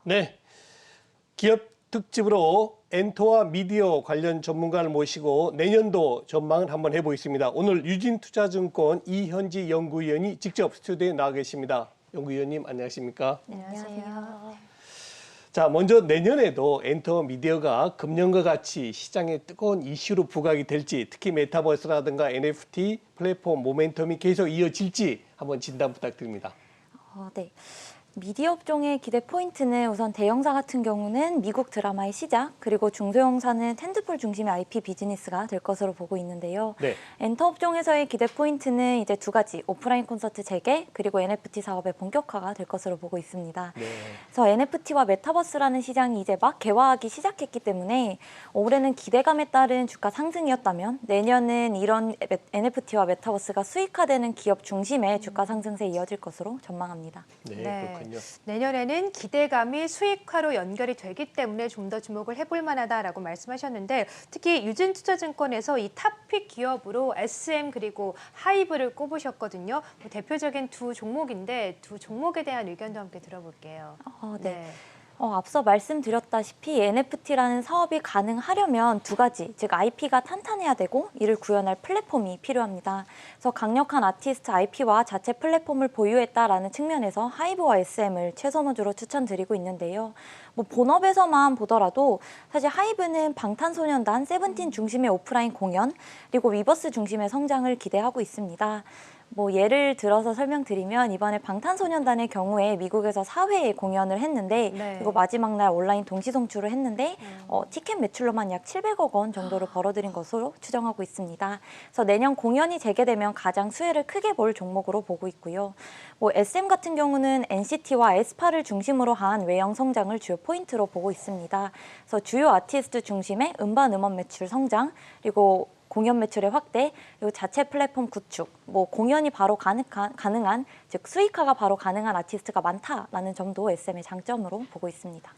네, 기업 특집으로 엔터와 미디어 관련 전문가를 모시고 내년도 전망을 한번 해보겠습니다. 오늘 유진투자증권 이현지 연구위원이 직접 스튜디오에 나와 계십니다. 연구위원님 안녕하십니까? 네, 안녕하세요. 자, 먼저 내년에도 엔터 미디어가 금년과 같이 시장의 뜨거운 이슈로 부각이 될지, 특히 메타버스라든가 NFT 플랫폼 모멘텀이 계속 이어질지 한번 진단 부탁드립니다. 네. 미디어 업종의 기대 포인트는 우선 대형사 같은 경우는 미국 드라마의 시작, 그리고 중소형사는 텐트폴 중심의 IP 비즈니스가 될 것으로 보고 있는데요. 네. 엔터 업종에서의 기대 포인트는 이제 두 가지, 오프라인 콘서트 재개, 그리고 NFT 사업의 본격화가 될 것으로 보고 있습니다. 네. 그래서 NFT와 메타버스라는 시장이 이제 막 개화하기 시작했기 때문에 올해는 기대감에 따른 주가 상승이었다면 내년은 이런 NFT와 메타버스가 수익화되는 기업 중심의 주가 상승세 이어질 것으로 전망합니다. 네, 네. 그렇군요. 내년에는 기대감이 수익화로 연결이 되기 때문에 좀 더 주목을 해볼 만하다라고 말씀하셨는데 특히 유진투자증권에서 이 탑픽 기업으로 SM 그리고 하이브를 꼽으셨거든요. 뭐 대표적인 두 종목인데 두 종목에 대한 의견도 함께 들어볼게요. 네. 앞서 말씀드렸다시피 NFT라는 사업이 가능하려면 두 가지, 즉 IP가 탄탄해야 되고 이를 구현할 플랫폼이 필요합니다. 그래서 강력한 아티스트 IP와 자체 플랫폼을 보유했다라는 측면에서 하이브와 SM을 최선호주로 추천드리고 있는데요. 뭐 본업에서만 보더라도 사실 하이브는 방탄소년단, 세븐틴 중심의 오프라인 공연, 그리고 위버스 중심의 성장을 기대하고 있습니다. 뭐 예를 들어서 설명드리면 이번에 방탄소년단의 경우에 미국에서 4회 공연을 했는데 그리고 마지막 날 온라인 동시 송출을 했는데 티켓 매출로만 약 700억 원 정도를 벌어들인 것으로 추정하고 있습니다. 그래서 내년 공연이 재개되면 가장 수혜를 크게 볼 종목으로 보고 있고요. 뭐 SM 같은 경우는 NCT와 에스파를 중심으로 한 외형 성장을 주요 포인트로 보고 있습니다. 그래서 주요 아티스트 중심의 음반 음원 매출 성장, 그리고 공연 매출의 확대, 그리고 자체 플랫폼 구축, 뭐 공연이 바로 가능한, 즉 수익화가 바로 가능한 아티스트가 많다라는 점도 SM의 장점으로 보고 있습니다.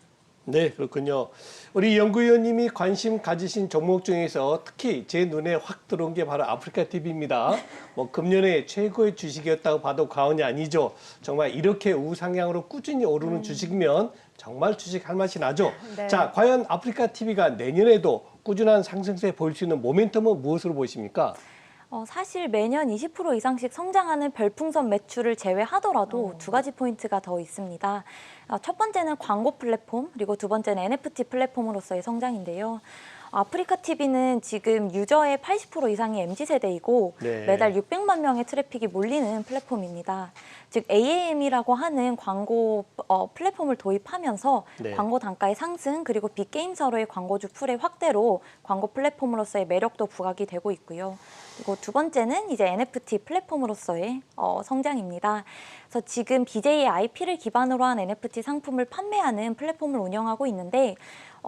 네, 그렇군요. 우리 연구위원님이 관심 가지신 종목 중에서 특히 제 눈에 확 들어온 게 바로 아프리카 TV입니다. 뭐 금년에 최고의 주식이었다고 봐도 과언이 아니죠. 정말 이렇게 우상향으로 꾸준히 오르는 주식이면 정말 주식할 맛이 나죠. 네. 자, 과연 아프리카 TV가 내년에도 꾸준한 상승세 보일 수 있는 모멘텀은 무엇으로 보십니까? 사실 매년 20% 이상씩 성장하는 별풍선 매출을 제외하더라도 두 가지 포인트가 더 있습니다. 첫 번째는 광고 플랫폼, 그리고 두 번째는 NFT 플랫폼으로서의 성장인데요. 아프리카 TV는 지금 유저의 80% 이상이 MZ세대이고 네. 매달 600만 명의 트래픽이 몰리는 플랫폼입니다. 즉 AAM이라고 하는 광고 플랫폼을 도입하면서 네. 광고 단가의 상승, 그리고 빅게임사로의 광고주 풀의 확대로 광고 플랫폼으로서의 매력도 부각이 되고 있고요. 그리고 두 번째는 이제 NFT 플랫폼으로서의 성장입니다. 그래서 지금 BJ의 IP를 기반으로 한 NFT 상품을 판매하는 플랫폼을 운영하고 있는데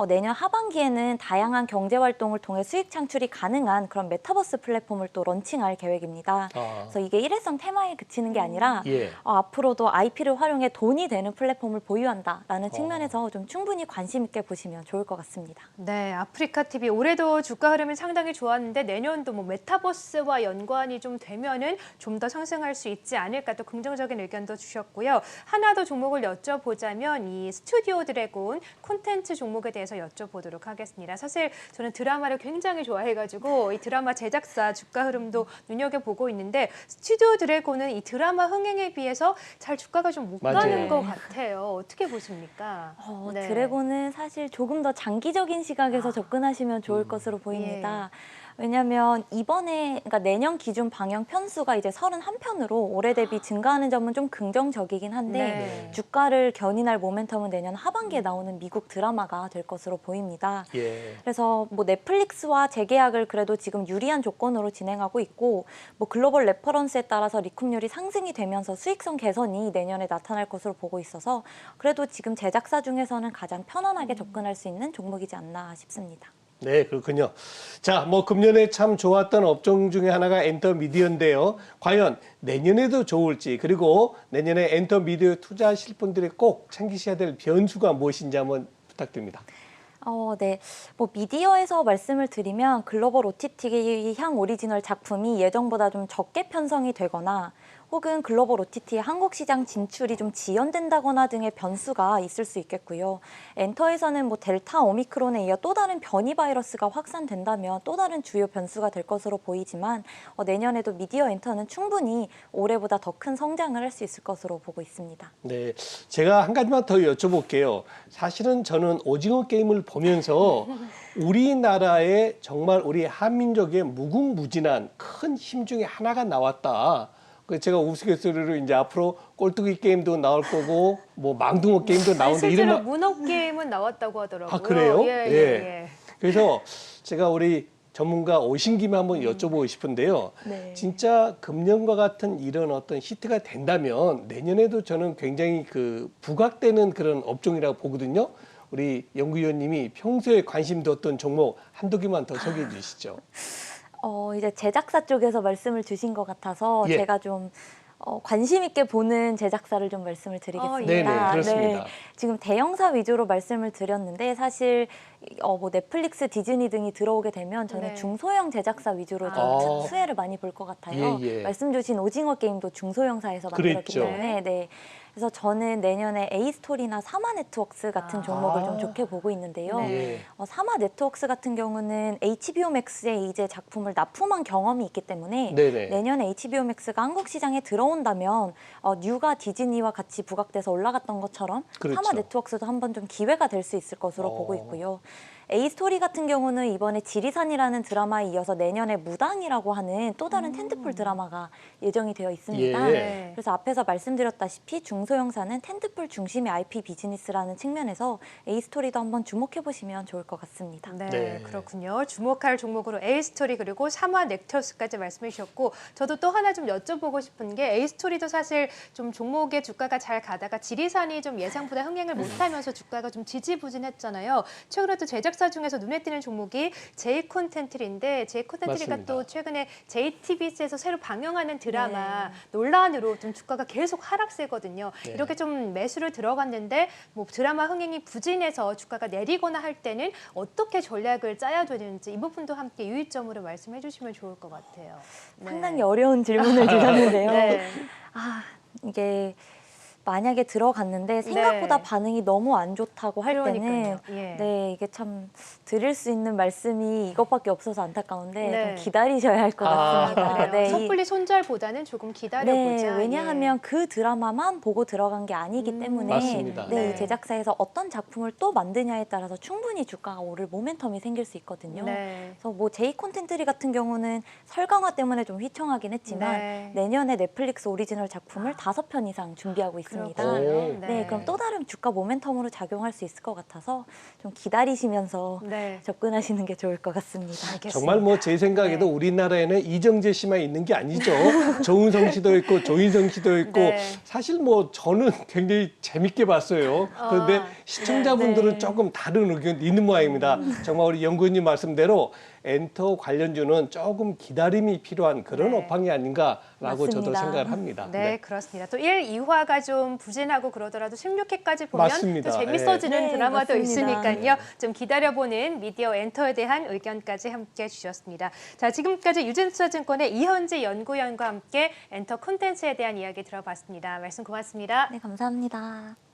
내년 하반기에는 다양한 경제 활동을 통해 수익 창출이 가능한 그런 메타버스 플랫폼을 또 런칭할 계획입니다. 그래서 이게 일회성 테마에 그치는 게 아니라 앞으로도 IP를 활용해 돈이 되는 플랫폼을 보유한다라는 측면에서 좀 충분히 관심 있게 보시면 좋을 것 같습니다. 네, 아프리카 TV 올해도 주가 흐름이 상당히 좋았는데 내년도 뭐 메타버스와 연관이 좀 되면은 좀 더 상승할 수 있지 않을까 또 긍정적인 의견도 주셨고요. 하나 더 종목을 여쭤보자면 이 스튜디오 드래곤 콘텐츠 종목에 대해서 여쭤보도록 하겠습니다. 사실 저는 드라마를 굉장히 좋아해가지고 이 드라마 제작사 주가 흐름도 눈여겨보고 있는데 스튜디오 드래곤은 이 드라마 흥행에 비해서 잘 주가가 좀 못 가는 것 같아요. 어떻게 보십니까? 네. 드래곤은 사실 조금 더 장기적인 시각에서 접근하시면 좋을 것으로 보입니다. 왜냐하면 그러니까 내년 기준 방영 편수가 이제 31편으로 올해 대비 증가하는 점은 좀 긍정적이긴 한데 주가를 견인할 모멘텀은 내년 하반기에 나오는 미국 드라마가 될 것으로 보입니다. 그래서 뭐 넷플릭스와 재계약을 그래도 지금 유리한 조건으로 진행하고 있고 뭐 글로벌 레퍼런스에 따라서 리쿰률이 상승이 되면서 수익성 개선이 내년에 나타날 것으로 보고 있어서 그래도 지금 제작사 중에서는 가장 편안하게 접근할 수 있는 종목이지 않나 싶습니다. 네, 그렇군요. 자, 뭐 금년에 참 좋았던 업종 중에 하나가 엔터미디어인데요. 과연 내년에도 좋을지, 그리고 내년에 엔터미디어 투자하실 분들이 꼭 챙기셔야 될 변수가 무엇인지 한번 부탁드립니다. 네. 뭐 미디어에서 말씀을 드리면 글로벌 OTT 향 오리지널 작품이 예정보다 좀 적게 편성이 되거나 혹은 글로벌 OTT의 한국 시장 진출이 좀 지연된다거나 등의 변수가 있을 수 있겠고요. 엔터에서는 뭐 델타 오미크론에 이어 또 다른 변이 바이러스가 확산된다면 또 다른 주요 변수가 될 것으로 보이지만 내년에도 미디어 엔터는 충분히 올해보다 더 큰 성장을 할 수 있을 것으로 보고 있습니다. 네, 제가 한 가지만 더 여쭤볼게요. 사실은 저는 오징어 게임을 보면서 우리나라의 정말 우리 한민족의 무궁무진한 큰 힘 중에 하나가 나왔다. 그래서 제가 우스갯소리로 이제 앞으로 꼴뚜기 게임도 나올 거고 뭐 망둥어 게임도 나오는데 실제로 이런 문어 게임은 나왔다고 하더라고요. 아, 그래요? 예, 예, 예. 예. 그래서 제가 우리 전문가 오신 김에 한번 여쭤보고 싶은데요. 네. 진짜 금년과 같은 이런 어떤 히트가 된다면 내년에도 저는 굉장히 그 부각되는 그런 업종이라고 보거든요. 우리 연구위원님이 평소에 관심 뒀던 종목 한두 개만 더 소개해 주시죠. 이제 제작사 쪽에서 말씀을 주신 것 같아서 예. 제가 좀 관심 있게 보는 제작사를 좀 말씀을 드리겠습니다. 예. 네네, 그렇습니다. 지금 대형사 위주로 말씀을 드렸는데 사실 뭐 넷플릭스, 디즈니 등이 들어오게 되면 저는 네. 중소형 제작사 위주로 좀 아. 수혜를 많이 볼 것 같아요. 예, 예. 말씀 주신 오징어 게임도 중소형사에서 만들었기 그랬죠. 때문에 네. 그래서 저는 내년에 A스토리나 사마 네트워크스 같은 종목을 좀 좋게 보고 있는데요. 네. 예. 사마 네트워크스 같은 경우는 HBO Max에 이제 작품을 납품한 경험이 있기 때문에 네네. 내년에 HBO Max가 한국 시장에 들어온다면 뉴가 디즈니와 같이 부각돼서 올라갔던 것처럼 그렇죠. 사마 네트워크스도 한번 좀 기회가 될 수 있을 것으로 보고 있고요. A스토리 같은 경우는 이번에 지리산이라는 드라마에 이어서 내년에 무당이라고 하는 또 다른 텐트폴 드라마가 예정이 되어 있습니다. 예. 네. 그래서 앞에서 말씀드렸다시피 중소형사는 텐트폴 중심의 IP 비즈니스라는 측면에서 A스토리도 한번 주목해 보시면 좋을 것 같습니다. 네, 네. 그렇군요. 주목할 종목으로 A스토리 그리고 사마 넥터스까지 말씀해 주셨고 저도 또 하나 좀 여쭤보고 싶은 게 A스토리도 사실 좀 종목의 주가가 잘 가다가 지리산이 좀 예상보다 흥행을 못하면서 주가가 좀 지지부진했잖아요. 최근에 또 제작사 중에서 눈에 띄는 종목이 제이콘텐트리인데 제이콘텐트리가 맞습니다. 또 최근에 JTBC에서 새로 방영하는 드라마 논란으로 좀 주가가 계속 하락세거든요. 네. 이렇게 좀 매수를 들어갔는데 뭐 드라마 흥행이 부진해서 주가가 내리거나 할 때는 어떻게 전략을 짜야 되는지 이 부분도 함께 유의점으로 말씀해 주시면 좋을 것 같아요. 네. 상당히 어려운 질문을 주셨는데요. 네. 이게 만약에 들어갔는데 생각보다 네. 반응이 너무 안 좋다고 할 때는 그러니까요. 예. 네, 이게 참 드릴 수 있는 말씀이 이것밖에 없어서 안타까운데 네. 좀 기다리셔야 할 것 같습니다. 그래요. 네, 섣불리 손절보다는 조금 기다려보자. 왜냐하면 그 드라마만 보고 들어간 게 아니기 때문에 맞습니다. 네, 이 제작사에서 어떤 작품을 또 만드냐에 따라서 충분히 주가가 오를 모멘텀이 생길 수 있거든요. 네. 그래서 뭐 제이 콘텐트리 같은 경우는 설강화 때문에 좀 휘청하긴 했지만 네. 내년에 넷플릭스 오리지널 작품을 5편 이상 준비하고 있습니다. 그렇군요. 네, 그럼 또 다른 주가 모멘텀으로 작용할 수 있을 것 같아서 좀 기다리시면서 네. 접근하시는 게 좋을 것 같습니다. 알겠습니다. 정말 뭐 제 생각에도 네. 우리나라에는 이정재 씨만 있는 게 아니죠. 조은성 씨도 있고 조인성 씨도 있고 네. 사실 뭐 저는 굉장히 재밌게 봤어요. 그런데 시청자분들은 네. 조금 다른 의견이 있는 모양입니다. 정말 우리 연구원님 말씀대로 엔터 관련주는 조금 기다림이 필요한 그런 네. 업황이 아닌가라고 저도 맞습니다. 생각을 합니다. 네, 그렇습니다. 또 1, 2화가 좀 부진하고 그러더라도 16회까지 보면 맞습니다. 또 재밌어지는 네. 드라마도 네, 맞습니다. 있으니까요. 좀 기다려보는 미디어 엔터에 대한 의견까지 함께 주셨습니다. 자, 지금까지 유진투자증권의 이현지 연구위원과 함께 엔터 콘텐츠에 대한 이야기 들어봤습니다. 말씀 고맙습니다. 네, 감사합니다.